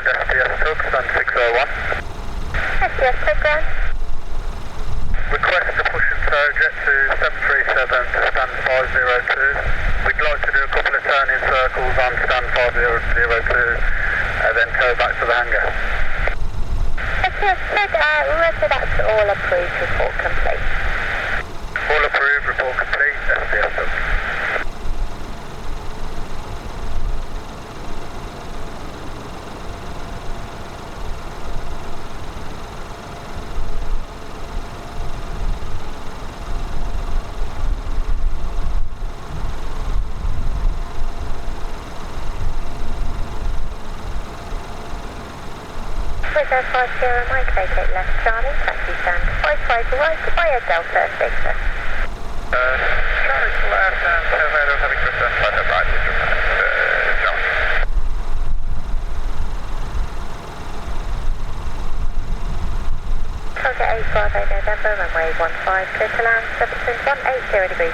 SPS Tug, stand 601. SPS Tug, ground. Request to push and tow jet to 737 to stand 502. We'd like to do a couple of turning circles on stand 502, then tow back to the hangar. SPS Tug, roger, that's all approved, report complete. All approved, report complete, SPS Tug. Wizz Air 50 Mike, vacate left Charlie, taxi stand 55 right via Delta 6. Charlie to left and 70 heading to stand 5 right, Charlie. Target 8 Bravo November, runway 15, clear to land, 17 180 degrees.